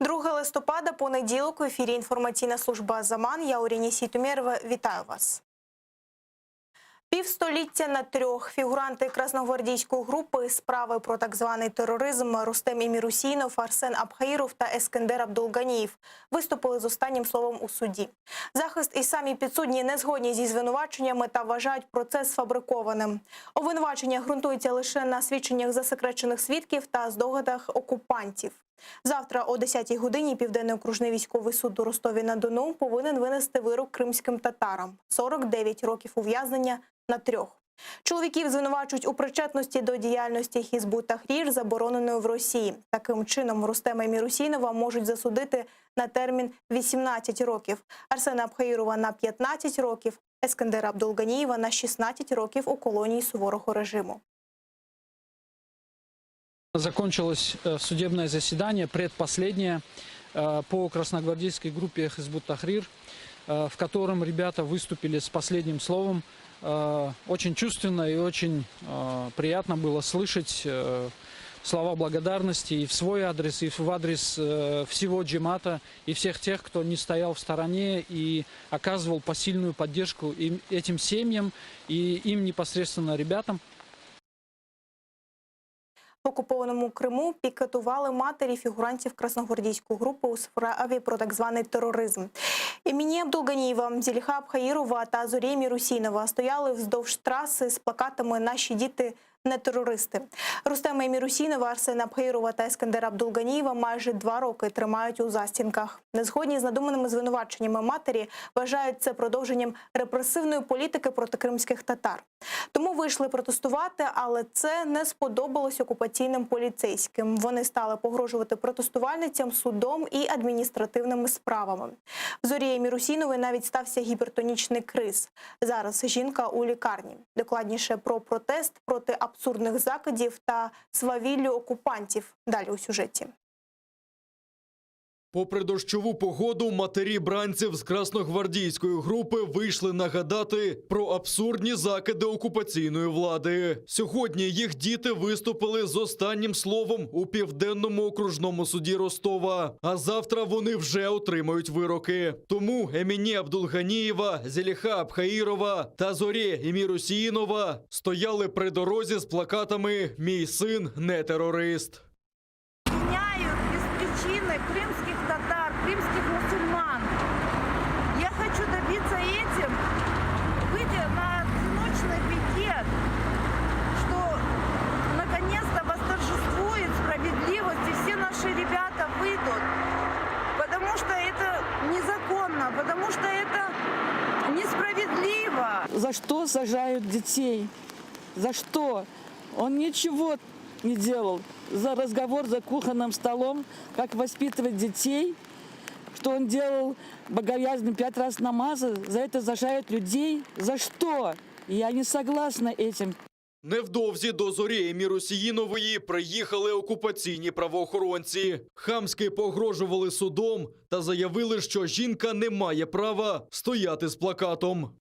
2 листопада, понеділок, в ефірі інформаційна служба «Заман». Я Оріні Сітумєрова. Вітаю вас. Півстоліття на трьох. Фігуранти красногвардійської групи справи про так званий тероризм Рустем Імірусінов, Арсен Абхаїров та Ескендер Абдулганієв виступили з останнім словом у суді. Захист і самі підсудні не згодні зі звинуваченнями та вважають процес сфабрикованим. Обвинувачення ґрунтується лише на свідченнях засекречених свідків та здогадах окупантів. Завтра о 10-й годині Південний окружний військовий суд у Ростові-на-Дону повинен винести вирок кримським татарам – 49 років ув'язнення на трьох. Чоловіків звинувачують у причетності до діяльності Хізбу Тахрір, забороненої в Росії. Таким чином, Рустема Імірусінова можуть засудити на термін 18 років, Арсена Абхаїрова – на 15 років, Ескендера Абдулганієва – на 16 років у колонії суворого режиму. Закончилось судебное заседание, предпоследнее, по красногвардейской группе Хизбут Тахрир, в котором ребята выступили с последним словом. Очень чувственно и очень приятно было слышать слова благодарности и в свой адрес, и в адрес всего джемата, и всех тех, кто не стоял в стороне и оказывал посильную поддержку этим семьям и им непосредственно ребятам. В окупованому Криму пікетували матері фігурантів красногвардійської групи у справі про так званий тероризм. Імені Абдулганієва, Зеліха Абхаїрова та Зорі Імірусінова стояли вздовж траси з плакатами «Наші діти не терористи». Рустема Імірусінова, Арсена Абхаїрова та Ескендера Абдулганієва майже 2 роки тримають у застінках. Незгодні з надуманими звинуваченнями матері вважають це продовженням репресивної політики проти кримських татар. Тому вийшли протестувати, але це не сподобалось окупаційним поліцейським. Вони стали погрожувати протестувальницям судом і адміністративними справами. В Зорі Імірусінової навіть стався гіпертонічний криз. Зараз жінка у лікарні. Докладніше про протест проти абсурдних закидів та свавіллю окупантів. Далі у сюжеті. Попри дощову погоду, матері бранців з красногвардійської групи вийшли нагадати про абсурдні закиди окупаційної влади. Сьогодні їх діти виступили з останнім словом у Південному окружному суді Ростова. А завтра вони вже отримають вироки. Тому Еміні Абдулганієва, Зеліха Абхаїрова та Зорі Імірусінова стояли при дорозі з плакатами «Мій син не терорист». Крымских татар, крымских мусульман. Я хочу добиться этим, выйдя на одиночный пикет, что наконец-то восторжествует справедливость, и все наши ребята выйдут. Потому что это незаконно, потому что это несправедливо. За что сажают детей? За что? Он ничего не делал. За разговор за кухонным столом, как воспитывать детей, что он делал богоязнь 5 раз намазы, за это сажают людей. За что? Я не согласна этим. Невдовзі до Зорі Імірусінової приїхали окупаційні правоохоронці. Хамськи погрожували судом та заявили, що жінка не має права стояти з плакатом.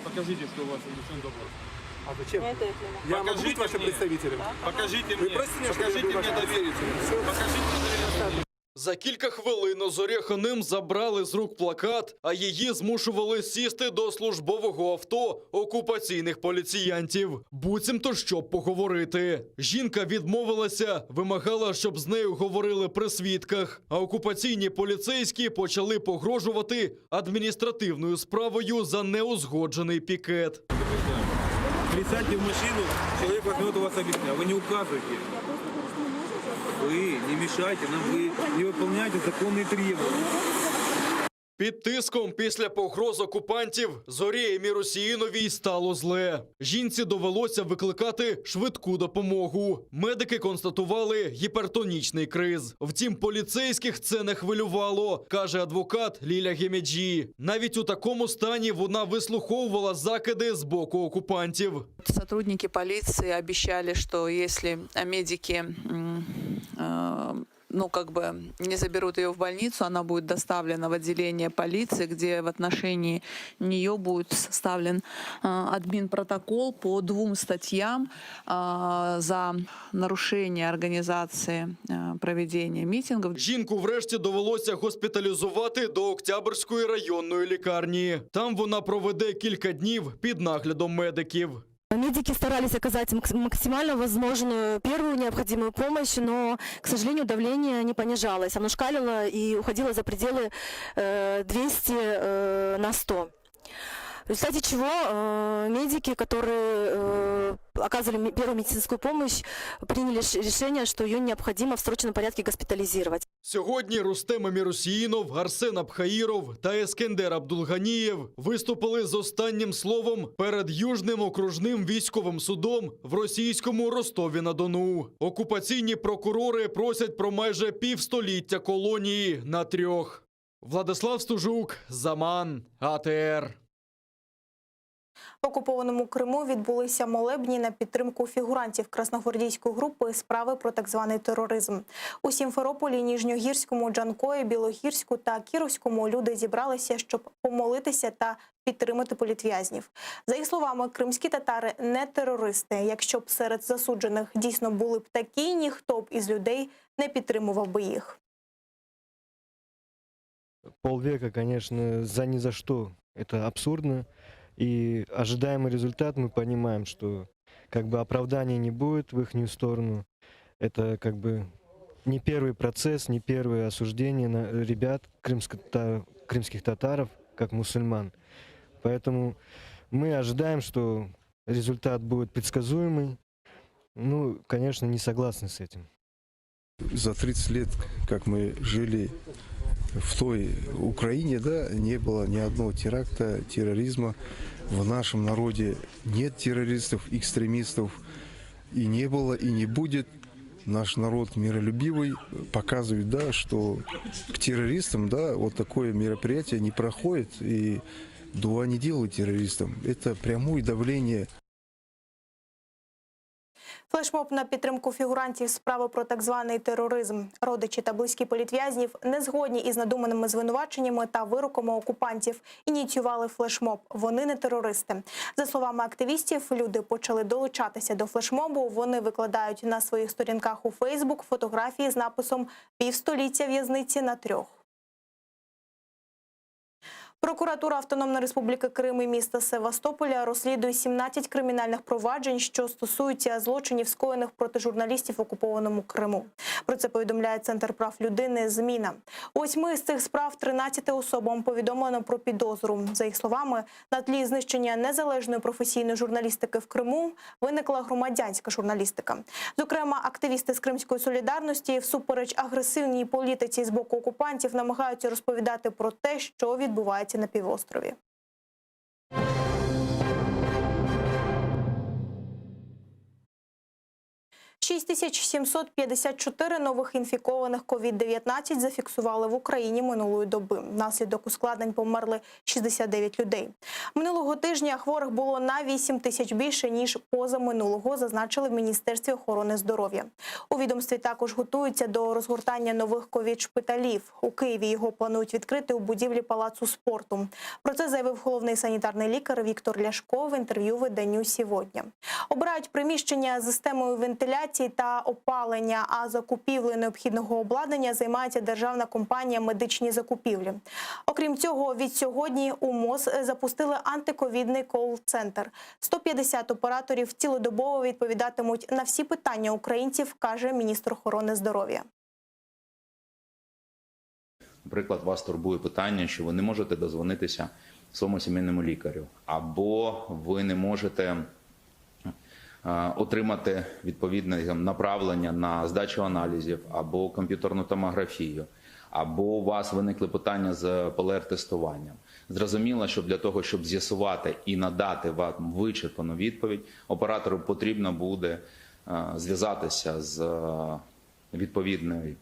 Покажите, что у вас телефон добрый. А зачем? Я могу быть вашим представителем? Покажите мне, покажите мне доверительность. Покажите доверительность. За кілька хвилин Зоря Ханим забрали з рук плакат, а її змушували сісти до службового авто окупаційних поліціянтів. Буцімто, щоб поговорити. Жінка відмовилася, вимагала, щоб з нею говорили при свідках. А окупаційні поліцейські почали погрожувати адміністративною справою за неузгоджений пікет. Присядьте в машину, человек возьмет у вас объяснение. Вы не указывайте. Вы не мешайте нам, вы не выполняете законные требования. Під тиском після погроз окупантів Зорі Імірусіновій стало зле. Жінці довелося викликати швидку допомогу. Медики констатували гіпертонічний криз. Втім, поліцейських це не хвилювало, каже адвокат Ліля Гемеджі. Навіть у такому стані вона вислуховувала закиди з боку окупантів. Сотрудники полиции обещали, что если медики не заберут ее в больницу, она будет доставлена в отделение полиции, где в отношении нее будет составлен админпротокол по 2 статьям за нарушение организации проведения митингов. Жінку врешті довелося госпіталізувати до Октябрьської районної лікарні. Там вона проведе кілька днів під наглядом медиків. Медики старались оказать максимально возможную первую необходимую помощь, но, к сожалению, давление не понижалось. Оно шкалило и уходило за пределы 200/100. В результате чего медики, которые оказывали первую медицинскую помощь, приняли решение, что ее необходимо в срочном порядке госпитализировать. Сьогодні Рустем Аміросіїнов, Арсен Абхаїров та Ескендер Абдулганієв виступили з останнім словом перед Южним окружним військовим судом в російському Ростові-на-Дону. Окупаційні прокурори просять про майже півстоліття колонії на 3. Владислав Стужук, Заман, АТР. В окупованому Криму відбулися молебні на підтримку фігурантів красногвардійської групи справи про так званий тероризм. У Сімферополі, Ніжньогірському, Джанкої, Білогірську та Кіровському люди зібралися, щоб помолитися та підтримати політв'язнів. За їх словами, кримські татари не терористи. Якщо б серед засуджених дійсно були б такі, ніхто б із людей не підтримував би їх. Полвека, конечно, за ни за что. Это абсурдно. И ожидаемый результат, мы понимаем, что оправдания не будет в их сторону. Это не первый процесс, не первое осуждение на ребят, крымских татаров, как мусульман. Поэтому мы ожидаем, что результат будет предсказуемый. Конечно, не согласны с этим. За 30 лет, как мы жили в той Украине, не было ни одного теракта, терроризма. В нашем народе нет террористов, экстремистов. И не было, и не будет. Наш народ миролюбивый, показывает, что к террористам, вот такое мероприятие не проходит. И дуа не делают террористам. Это прямое давление. Флешмоб на підтримку фігурантів справи про так званий тероризм. Родичі та близькі політв'язнів не згодні із надуманими звинуваченнями та вироками окупантів. Ініціювали флешмоб. Вони не терористи. За словами активістів, люди почали долучатися до флешмобу. Вони викладають на своїх сторінках у Фейсбук фотографії з написом «Півстоліття в'язниці на 3». Прокуратура Автономної Республіки Крим і міста Севастополя розслідує 17 кримінальних проваджень, що стосуються злочинів, скоєних проти журналістів в окупованому Криму. Про це повідомляє Центр прав людини «Зміна». У 8 з цих справ 13 особам повідомлено про підозру. За їх словами, на тлі знищення незалежної професійної журналістики в Криму виникла громадянська журналістика. Зокрема, активісти з Кримської солідарності всупереч агресивній політиці з боку окупантів намагаються розповідати про те, що відбувається на півострові. – 6754 нових інфікованих COVID-19 зафіксували в Україні минулої доби. Внаслідок ускладнень померли 69 людей. Минулого тижня хворих було на 8 тисяч більше, ніж позаминулого, зазначили в Міністерстві охорони здоров'я. У відомстві також готуються до розгортання нових ковід-шпиталів. У Києві його планують відкрити у будівлі Палацу спорту. Про це заявив головний санітарний лікар Віктор Ляшко в інтерв'ю виданню «Сьогодні». Обирають приміщення з системою вентиляції та опалення, а закупівлею необхідного обладнання займається державна компанія «Медичні закупівлі». Окрім цього, від сьогодні у МОЗ запустили антиковідний кол-центр. 150 операторів цілодобово відповідатимуть на всі питання українців, каже міністр охорони здоров'я. Наприклад, вас турбує питання, що ви не можете дозвонитися своєму сімейному лікарю, або ви не можете отримати відповідне направлення на здачу аналізів або комп'ютерну томографію, або у вас виникли питання з ПЛР-тестуванням. Зрозуміло, що для того, щоб з'ясувати і надати вам вичерпану відповідь, оператору потрібно буде зв'язатися з відповідним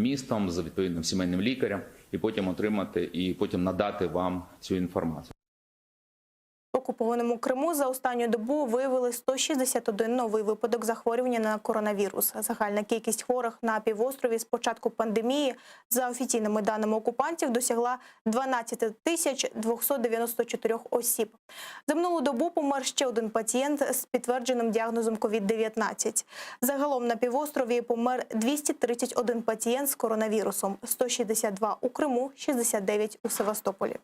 містом, з відповідним сімейним лікарем і потім надати вам цю інформацію. окупованому Криму за останню добу виявили 161 новий випадок захворювання на коронавірус. Загальна кількість хворих на півострові з початку пандемії, за офіційними даними окупантів, досягла 12 294 осіб. За минулу добу помер ще один пацієнт з підтвердженим діагнозом COVID-19. Загалом на півострові помер 231 пацієнт з коронавірусом, 162 у Криму, 69 у Севастополі.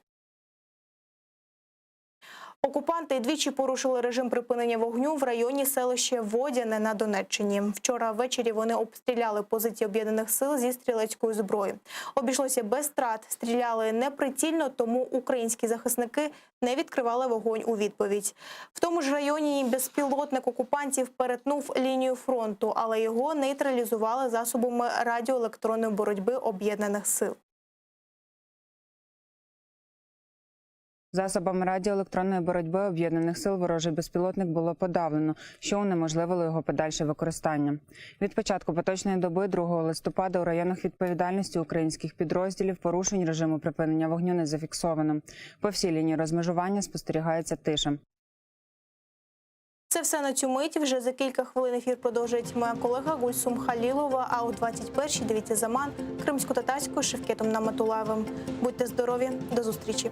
Окупанти двічі порушили режим припинення вогню в районі селища Водяне на Донеччині. Вчора ввечері вони обстріляли позиції об'єднаних сил зі стрілецької зброї. Обійшлося без втрат, стріляли неприцільно, тому українські захисники не відкривали вогонь у відповідь. В тому ж районі безпілотник окупантів перетнув лінію фронту, але його нейтралізували засобами радіоелектронної боротьби об'єднаних сил. Засобами радіоелектронної боротьби об'єднаних сил ворожий безпілотник було подавлено, що унеможливило його подальше використання. Від початку поточної доби 2 листопада у районах відповідальності українських підрозділів порушень режиму припинення вогню не зафіксовано. По всій лінії розмежування спостерігається тиша. Це все на цю мить. Вже за кілька хвилин ефір продовжить моя колега Гульсум Халілова, а о 21-й дивіться «Заман» кримсько-татарською Шевкетом Наматулаєвим. Будьте здорові, до зустрічі!